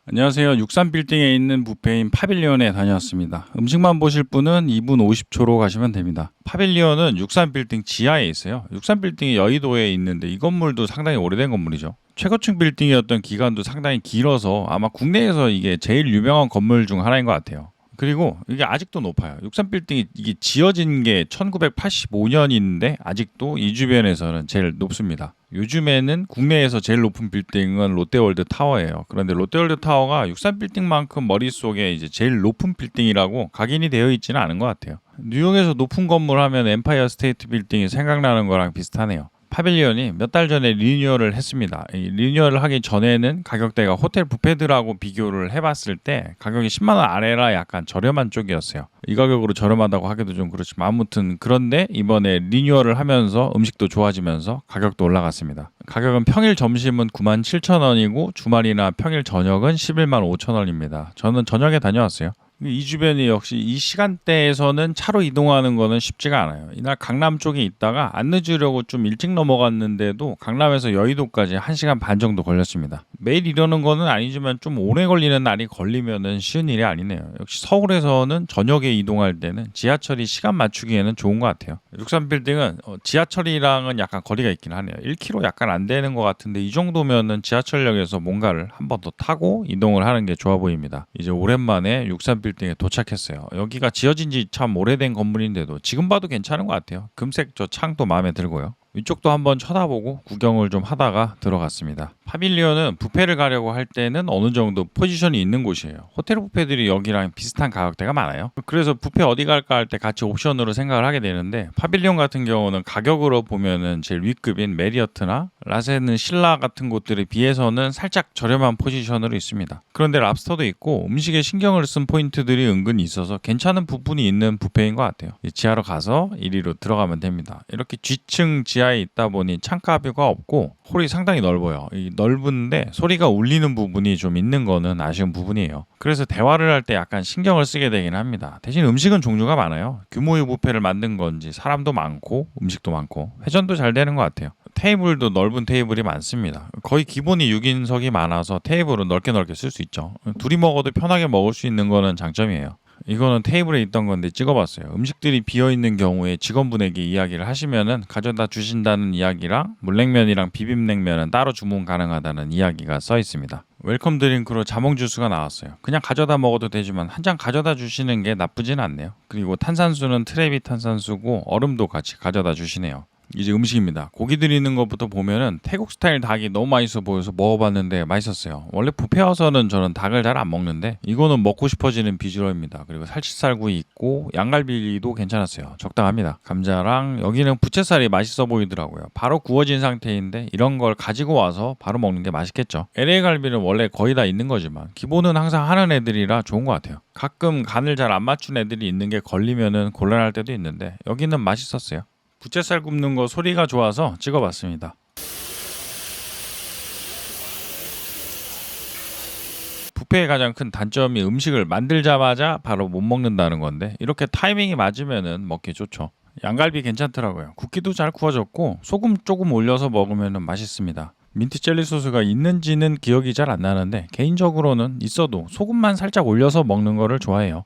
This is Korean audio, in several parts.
안녕하세요. 63빌딩에 있는 뷔페인 파빌리온에 다녀왔습니다. 음식만 보실 분은 2분 50초로 가시면 됩니다. 파빌리온은 63빌딩 지하에 있어요. 63빌딩이 여의도에 있는데 이 건물도 상당히 오래된 건물이죠. 최고층 빌딩이었던 기간도 상당히 길어서 아마 국내에서 이게 제일 유명한 건물 중 하나인 것 같아요. 그리고 이게 아직도 높아요. 63빌딩이 이게 지어진 게 1985년인데 아직도 이 주변에서는 제일 높습니다. 요즘에는 국내에서 제일 높은 빌딩은 롯데월드 타워예요. 그런데 롯데월드 타워가 63빌딩만큼 머릿속에 이제 제일 높은 빌딩이라고 각인이 되어 있지는 않은 것 같아요. 뉴욕에서 높은 건물 하면 엠파이어 스테이트 빌딩이 생각나는 거랑 비슷하네요. 파빌리온이 몇 달 전에 리뉴얼을 했습니다. 이 리뉴얼을 하기 전에는 가격대가 호텔 뷔페들하고 비교를 해봤을 때 가격이 10만 원 아래라 약간 저렴한 쪽이었어요. 이 가격으로 저렴하다고 하기도 좀 그렇지만 아무튼 그런데 이번에 리뉴얼을 하면서 음식도 좋아지면서 가격도 올라갔습니다. 가격은 평일 점심은 97,000원이고 주말이나 평일 저녁은 11만 5천 원입니다. 저는 저녁에 다녀왔어요. 이 주변이 역시 이 시간대에서는 차로 이동하는 거는 쉽지가 않아요. 이날 강남 쪽에 있다가 안 늦으려고 좀 일찍 넘어갔는데도 강남에서 여의도까지 1시간 반 정도 걸렸습니다. 매일 이러는 거는 아니지만 좀 오래 걸리는 날이 걸리면은 쉬운 일이 아니네요. 역시 서울에서는 저녁에 이동할 때는 지하철이 시간 맞추기에는 좋은 것 같아요. 63빌딩은 지하철이랑은 약간 거리가 있긴 하네요. 1km 약간 안 되는 것 같은데 이 정도면은 지하철역에서 뭔가를 한 번 더 타고 이동을 하는 게 좋아 보입니다. 이제 오랜만에 63빌딩에 도착했어요. 여기가 지어진 지 참 오래된 건물인데도 지금 봐도 괜찮은 것 같아요. 금색 저 창도 마음에 들고요. 위쪽도 한번 쳐다보고 구경을 좀 하다가 들어갔습니다. 파빌리온은 뷔페를 가려고 할 때는 어느 정도 포지션이 있는 곳이에요. 호텔 뷔페들이 여기랑 비슷한 가격대가 많아요. 그래서 뷔페 어디 갈까 할 때 같이 옵션으로 생각을 하게 되는데 파빌리온 같은 경우는 가격으로 보면은 제일 윗급인 메리어트나 라센은 신라 같은 곳들에 비해서는 살짝 저렴한 포지션으로 있습니다. 그런데 랍스터도 있고 음식에 신경을 쓴 포인트들이 은근히 있어서 괜찮은 부분이 있는 뷔페인 것 같아요. 지하로 가서 1위로 들어가면 됩니다. 이렇게 G층 지하에 있다 보니 창가뷰가 없고 홀이 상당히 넓어요. 이 넓은데 소리가 울리는 부분이 좀 있는 거는 아쉬운 부분이에요. 그래서 대화를 할 때 약간 신경을 쓰게 되긴 합니다. 대신 음식은 종류가 많아요. 규모의 뷔페를 만든 건지 사람도 많고 음식도 많고 회전도 잘 되는 것 같아요. 테이블도 넓은 테이블이 많습니다. 거의 기본이 6인석이 많아서 테이블은 넓게 쓸 수 있죠. 둘이 먹어도 편하게 먹을 수 있는 거는 장점이에요. 이거는 테이블에 있던 건데 찍어봤어요. 음식들이 비어있는 경우에 직원분에게 이야기를 하시면은 가져다 주신다는 이야기랑 물냉면이랑 비빔냉면은 따로 주문 가능하다는 이야기가 써 있습니다. 웰컴 드링크로 자몽 주스가 나왔어요. 그냥 가져다 먹어도 되지만 한 잔 가져다 주시는 게 나쁘진 않네요. 그리고 탄산수는 트레비 탄산수고 얼음도 같이 가져다 주시네요. 이제 음식입니다. 고기 드리는 것부터 보면은 태국 스타일 닭이 너무 맛있어 보여서 먹어봤는데 맛있었어요. 원래 뷔페 와서는 저는 닭을 잘 안 먹는데 이거는 먹고 싶어지는 비주얼입니다. 그리고 살치살구이 있고 양갈비도 괜찮았어요. 적당합니다. 감자랑 여기는 부채살이 맛있어 보이더라고요. 바로 구워진 상태인데 이런 걸 가지고 와서 바로 먹는 게 맛있겠죠. LA 갈비는 원래 거의 다 있는 거지만 기본은 항상 하는 애들이라 좋은 것 같아요. 가끔 간을 잘 안 맞춘 애들이 있는 게 걸리면은 곤란할 때도 있는데 여기는 맛있었어요. 부채살 굽는 거 소리가 좋아서 찍어봤습니다. 뷔페의 가장 큰 단점이 음식을 만들자마자 바로 못 먹는다는 건데 이렇게 타이밍이 맞으면은 먹기 좋죠. 양갈비 괜찮더라고요. 굽기도 잘 구워졌고 소금 조금 올려서 먹으면 맛있습니다. 민트 젤리 소스가 있는지는 기억이 잘 안 나는데 개인적으로는 있어도 소금만 살짝 올려서 먹는 거를 좋아해요.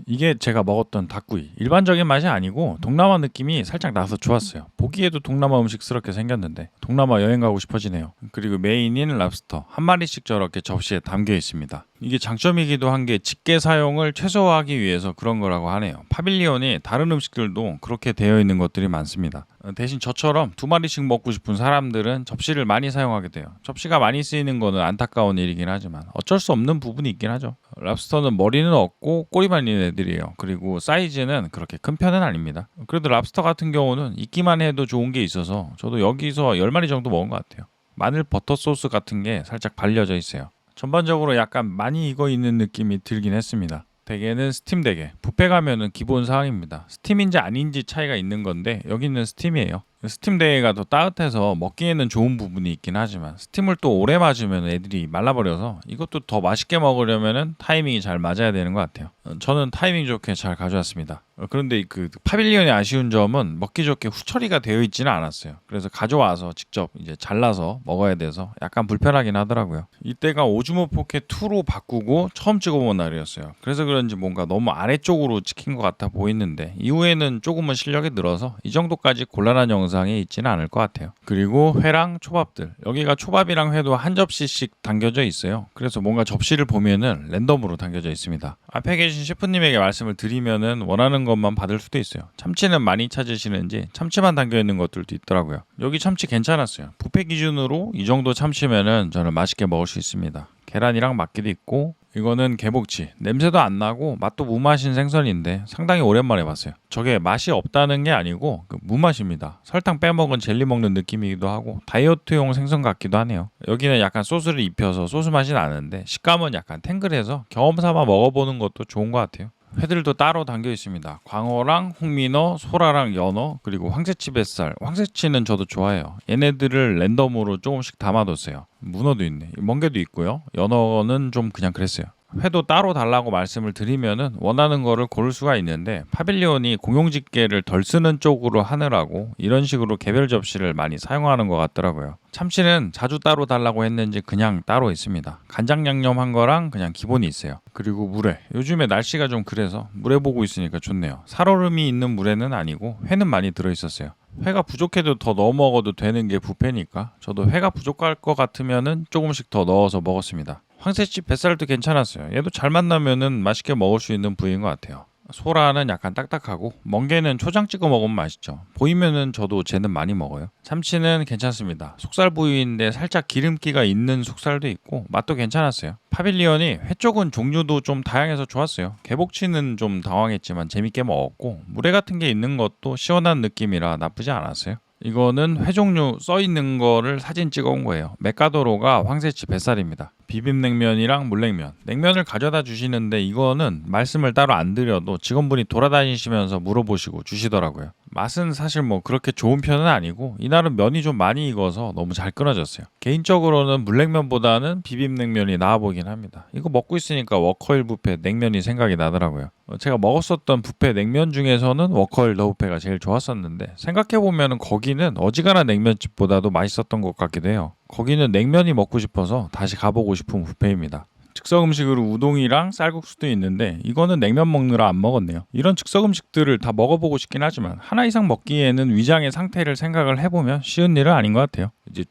이게 제가 먹었던 닭구이. 일반적인 맛이 아니고 동남아 느낌이 살짝 나서 좋았어요. 보기에도 동남아 음식스럽게 생겼는데 동남아 여행 가고 싶어지네요. 그리고 메인인 랍스터 한 마리씩 저렇게 접시에 담겨 있습니다. 이게 장점이기도 한 게 집게 사용을 최소화하기 위해서 그런 거라고 하네요. 파빌리온이 다른 음식들도 그렇게 되어 있는 것들이 많습니다. 대신 저처럼 2마리씩 먹고 싶은 사람들은 접시를 많이 사용하게 돼요. 접시가 많이 쓰이는 거는 안타까운 일이긴 하지만 어쩔 수 없는 부분이 있긴 하죠. 랍스터는 머리는 없고 꼬리만 있는 애들이에요. 그리고 사이즈는 그렇게 큰 편은 아닙니다. 그래도 랍스터 같은 경우는 있기만 해도 좋은 게 있어서 저도 여기서 10마리 정도 먹은 것 같아요. 마늘 버터 소스 같은 게 살짝 발려져 있어요. 전반적으로 약간 많이 익어 있는 느낌이 들긴 했습니다. 대게는 스팀 대게. 뷔페 가면은 기본 사항입니다. 스팀인지 아닌지 차이가 있는 건데 여기는 스팀이에요. 스팀 대회가 더 따뜻해서 먹기에는 좋은 부분이 있긴 하지만 스팀을 또 오래 맞으면 애들이 말라버려서 이것도 더 맛있게 먹으려면은 타이밍이 잘 맞아야 되는 것 같아요. 저는 타이밍 좋게 잘 가져왔습니다. 그런데 그 파빌리언의 아쉬운 점은 먹기 좋게 후처리가 되어 있지는 않았어요. 그래서 가져와서 직접 이제 잘라서 먹어야 돼서 약간 불편하긴 하더라고요. 이때가 오즈모 포켓 2로 바꾸고 처음 찍어본 날이었어요. 그래서 그런지 뭔가 너무 아래쪽으로 찍힌 것 같아 보이는데 이후에는 조금은 실력이 늘어서 이 정도까지 곤란한 영상이 있지는 않을 것 같아요. 그리고 회랑 초밥들, 여기가 초밥이랑 회도 한 접시씩 담겨져 있어요. 그래서 뭔가 접시를 보면은 랜덤으로 담겨져 있습니다. 앞에 계신 셰프님에게 말씀을 드리면은 원하는 것만 받을 수도 있어요. 참치는 많이 찾으시는지 참치만 담겨 있는 것들도 있더라고요. 여기 참치 괜찮았어요. 뷔페 기준으로 이 정도 참치면은 저는 맛있게 먹을 수 있습니다. 계란이랑 막기도 있고, 이거는 개복치. 냄새도 안 나고 맛도 무맛인 생선인데 상당히 오랜만에 봤어요. 저게 맛이 없다는 게 아니고 무맛입니다. 설탕 빼먹은 젤리 먹는 느낌이기도 하고 다이어트용 생선 같기도 하네요. 여기는 약간 소스를 입혀서 소스 맛이 나는데 식감은 약간 탱글해서 경험 삼아 먹어보는 것도 좋은 것 같아요. 회들도 따로 담겨 있습니다. 광어랑 홍민어, 소라랑 연어, 그리고 황새치 뱃살. 황새치는 저도 좋아해요. 얘네들을 랜덤으로 조금씩 담아뒀어요. 문어도 있네. 멍게도 있고요. 연어는 좀 그냥 그랬어요. 회도 따로 달라고 말씀을 드리면은 원하는 거를 고를 수가 있는데 파빌리온이 공용집게를 덜 쓰는 쪽으로 하느라고 이런 식으로 개별 접시를 많이 사용하는 것 같더라고요. 참치는 자주 따로 달라고 했는지 그냥 따로 있습니다. 간장 양념한 거랑 그냥 기본이 있어요. 그리고 물회. 요즘에 날씨가 좀 그래서 물회 보고 있으니까 좋네요. 살얼음이 있는 물회는 아니고 회는 많이 들어있었어요. 회가 부족해도 더 넣어 먹어도 되는 게 뷔페니까 저도 회가 부족할 것 같으면은 조금씩 더 넣어서 먹었습니다. 황새치 뱃살도 괜찮았어요. 얘도 잘 만나면은 맛있게 먹을 수 있는 부위인 것 같아요. 소라는 약간 딱딱하고 멍게는 초장 찍어 먹으면 맛있죠. 보이면은 저도 쟤는 많이 먹어요. 참치는 괜찮습니다. 속살 부위인데 살짝 기름기가 있는 속살도 있고 맛도 괜찮았어요. 파빌리언이 회 쪽은 종류도 좀 다양해서 좋았어요. 개복치는 좀 당황했지만 재밌게 먹었고 물회 같은 게 있는 것도 시원한 느낌이라 나쁘지 않았어요. 이거는 회 종류 써 있는 거를 사진 찍어 온 거예요. 메카도로가 황새치 뱃살입니다. 비빔냉면이랑 물냉면. 냉면을 가져다 주시는데 이거는 말씀을 따로 안 드려도 직원분이 돌아다니시면서 물어보시고 주시더라고요. 맛은 사실 뭐 그렇게 좋은 편은 아니고 이날은 면이 좀 많이 익어서 너무 잘 끊어졌어요. 개인적으로는 물냉면보다는 비빔냉면이 나아 보이긴 합니다. 이거 먹고 있으니까 워커힐 뷔페 냉면이 생각이 나더라고요. 제가 먹었었던 뷔페 냉면 중에서는 워커힐 더 뷔페가 제일 좋았었는데 생각해보면 거기는 어지간한 냉면집보다도 맛있었던 것 같기도 해요. 거기는 냉면이 먹고 싶어서 다시 가보고 싶은 뷔페입니다. 즉석 음식으로 우동이랑 쌀국수도 있는데 이거는 냉면 먹느라 안 먹었네요. 이런 즉석 음식들을 다 먹어보고 싶긴 하지만 하나 이상 먹기에는 위장의 상태를 생각을 해보면 쉬운 일은 아닌 것 같아요. 이제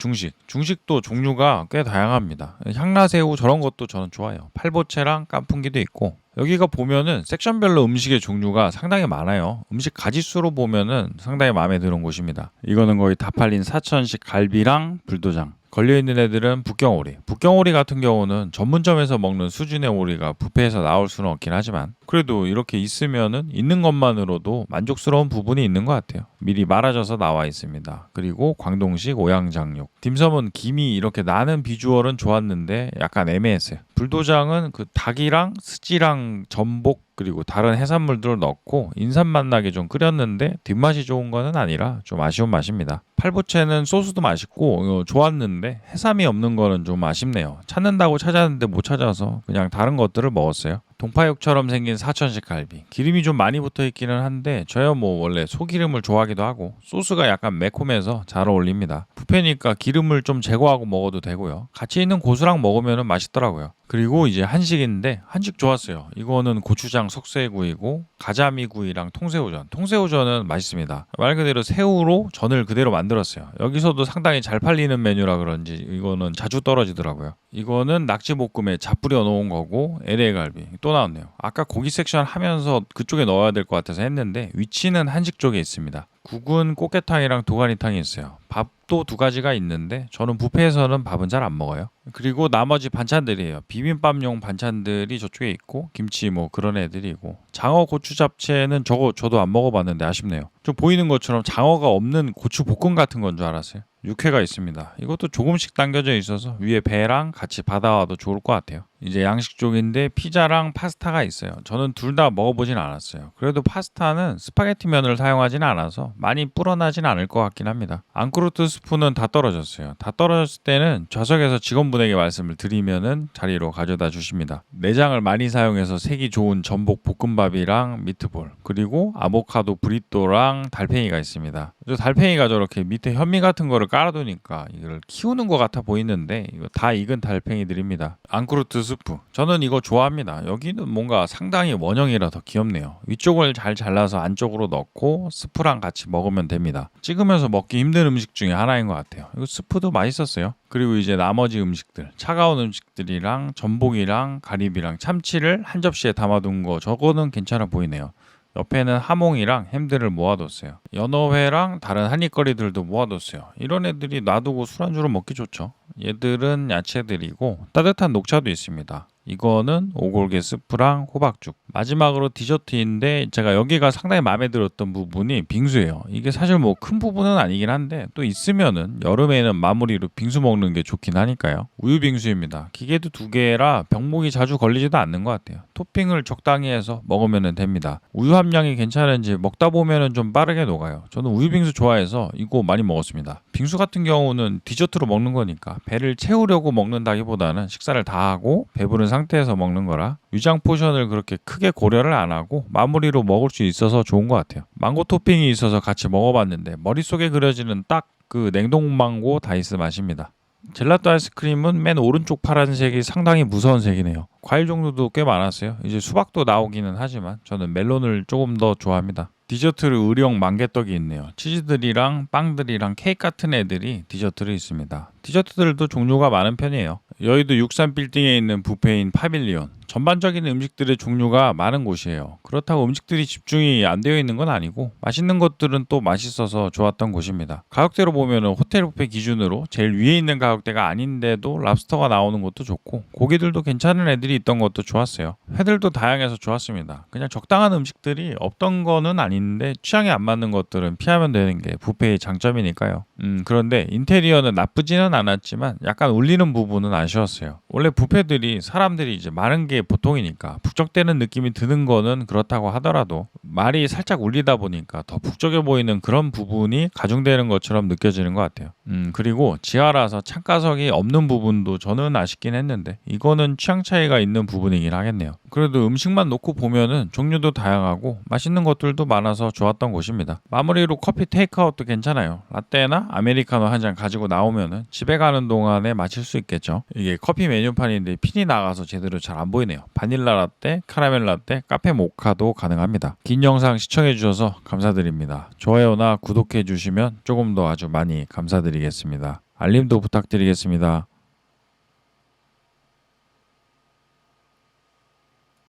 중식도 종류가 꽤 다양합니다. 향라새우 저런 것도 저는 좋아해요. 팔보채랑 깐풍기도 있고 여기가 보면은 섹션별로 음식의 종류가 상당히 많아요. 음식 가짓수로 보면은 상당히 마음에 드는 곳입니다. 이거는 거의 다 팔린 사천식 갈비랑 불도장. 걸려있는 애들은 북경오리. 북경오리 같은 경우는 전문점에서 먹는 수준의 오리가 뷔페에서 나올 수는 없긴 하지만 그래도 이렇게 있으면은 있는 것만으로도 만족스러운 부분이 있는 것 같아요. 미리 말아져서 나와 있습니다. 그리고 광동식 오양장육. 딤섬은 김이 이렇게 나는 비주얼은 좋았는데 약간 애매했어요. 불도장은 그 닭이랑 스지랑 전복 그리고 다른 해산물들을 넣고 인삼 맛 나게 좀 끓였는데 뒷맛이 좋은 거는 아니라 좀 아쉬운 맛입니다. 팔보채는 소스도 맛있고 좋았는데 해삼이 없는 거는 좀 아쉽네요. 찾는다고 찾았는데 못 찾아서 그냥 다른 것들을 먹었어요. 동파육처럼 생긴 사천식 갈비. 기름이 좀 많이 붙어 있기는 한데 저야 뭐 원래 소기름을 좋아하기도 하고 소스가 약간 매콤해서 잘 어울립니다. 뷔페니까 기름을 좀 제거하고 먹어도 되고요. 같이 있는 고수랑 먹으면 맛있더라고요. 그리고 이제 한식인데 한식 좋았어요. 이거는 고추장 석쇠구이고 가자미구이랑 통새우전. 통새우전은 맛있습니다. 말 그대로 새우로 전을 그대로 만들었어요. 여기서도 상당히 잘 팔리는 메뉴라 그런지 이거는 자주 떨어지더라고요. 이거는 낙지볶음에 잡 뿌려 놓은 거고 LA 갈비 또 나왔네요. 아까 고기 섹션 하면서 그쪽에 넣어야 될 것 같아서 했는데 위치는 한식 쪽에 있습니다. 국은 꽃게탕이랑 도가니탕이 있어요. 밥도 두 가지가 있는데 저는 뷔페에서는 밥은 잘 안 먹어요. 그리고 나머지 반찬들이에요. 비빔밥용 반찬들이 저쪽에 있고 김치 뭐 그런 애들이고 장어 고추 잡채는 저도 안 먹어봤는데 아쉽네요. 좀 보이는 것처럼 장어가 없는 고추 볶음 같은 건 줄 알았어요. 육회가 있습니다. 이것도 조금씩 당겨져 있어서 위에 배랑 같이 받아와도 좋을 것 같아요. 이제 양식 쪽인데 피자랑 파스타가 있어요. 저는 둘 다 먹어보진 않았어요. 그래도 파스타는 스파게티 면을 사용하진 않아서 많이 불어나진 않을 것 같긴 합니다. 앙크루트 스프는 다 떨어졌어요. 다 떨어졌을 때는 좌석에서 직원분에게 말씀을 드리면은 자리로 가져다 주십니다. 내장을 많이 사용해서 색이 좋은 전복 볶음밥이랑 미트볼, 그리고 아보카도 브리또랑 달팽이가 있습니다. 저 달팽이가 저렇게 밑에 현미 같은 거를 깔아두니까 이걸 키우는 것 같아 보이는데 이거 다 익은 달팽이들입니다. 앙크루트 스프, 저는 이거 좋아합니다. 여기는 뭔가 상당히 원형이라 더 귀엽네요. 위쪽을 잘 잘라서 안쪽으로 넣고 스프랑 같이 먹으면 됩니다. 찍으면서 먹기 힘든 음식 중에 하나인 것 같아요. 이거 스프도 맛있었어요. 그리고 이제 나머지 음식들, 차가운 음식들이랑 전복이랑 가리비랑 참치를 한 접시에 담아둔 거, 저거는 괜찮아 보이네요. 옆에는 하몽이랑 햄들을 모아뒀어요. 연어회랑 다른 한입거리들도 모아뒀어요. 이런 애들이 놔두고 술안주로 먹기 좋죠. 얘들은 야채들이고 따뜻한 녹차도 있습니다. 이거는 오골계 스프랑 호박죽. 마지막으로 디저트인데 제가 여기가 상당히 마음에 들었던 부분이 빙수예요. 이게 사실 뭐 큰 부분은 아니긴 한데 또 있으면은 여름에는 마무리로 빙수 먹는 게 좋긴 하니까요. 우유 빙수입니다. 기계도 2개라 병목이 자주 걸리지도 않는 것 같아요. 토핑을 적당히 해서 먹으면 됩니다. 우유 함량이 괜찮은지 먹다 보면은 좀 빠르게 녹아요. 저는 우유 빙수 좋아해서 이거 많이 먹었습니다. 빙수 같은 경우는 디저트로 먹는 거니까 배를 채우려고 먹는다기보다는 식사를 다 하고 배부른 상태에서 먹는 거라 위장 포션을 그렇게 크게 고려를 안 하고 마무리로 먹을 수 있어서 좋은 것 같아요. 망고 토핑이 있어서 같이 먹어봤는데 머릿속에 그려지는 딱 그 냉동 망고 다이스 맛입니다. 젤라또 아이스크림은 맨 오른쪽 파란색이 상당히 무서운 색이네요. 과일 종류도 꽤 많았어요. 이제 수박도 나오기는 하지만 저는 멜론을 조금 더 좋아합니다. 디저트로 의령 만개떡이 있네요. 치즈들이랑 빵들이랑 케이크 같은 애들이 디저트로 있습니다. 디저트들도 종류가 많은 편이에요. 여의도 63빌딩에 있는 뷔페인 파빌리온. 전반적인 음식들의 종류가 많은 곳이에요. 그렇다고 음식들이 집중이 안 되어 있는 건 아니고 맛있는 것들은 또 맛있어서 좋았던 곳입니다. 가격대로 보면 호텔 뷔페 기준으로 제일 위에 있는 가격대가 아닌데도 랍스터가 나오는 것도 좋고 고기들도 괜찮은 애들이 있던 것도 좋았어요. 회들도 다양해서 좋았습니다. 그냥 적당한 음식들이 없던 거는 아닌데 취향에 안 맞는 것들은 피하면 되는 게 뷔페의 장점이니까요. 그런데 인테리어는 나쁘지는 않았지만 약간 울리는 부분은 아쉬웠어요. 원래 뷔페들이 사람들이 이제 많은 게 북적이니까 북적대는 느낌이 드는 거는 그렇다고 하더라도 말이 살짝 울리다 보니까 더 북적여 보이는 그런 부분이 가중되는 것처럼 느껴지는 것 같아요. 그리고 지하라서 창가석이 없는 부분도 저는 아쉽긴 했는데 이거는 취향 차이가 있는 부분이긴 하겠네요. 그래도 음식만 놓고 보면은 종류도 다양하고 맛있는 것들도 많아서 좋았던 곳입니다. 마무리로 커피 테이크아웃도 괜찮아요. 라떼나 아메리카노 한 잔 가지고 나오면은 집에 가는 동안에 마실 수 있겠죠. 이게 커피 메뉴판인데 핀이 나가서 제대로 잘 안 보이네요. 바닐라 라떼, 카라멜 라떼, 카페 모카도 가능합니다. 긴 영상 시청해 주셔서 감사드립니다. 좋아요나 구독해 주시면 조금 더 아주 많이 감사드리겠습니다. 알림도 부탁드리겠습니다.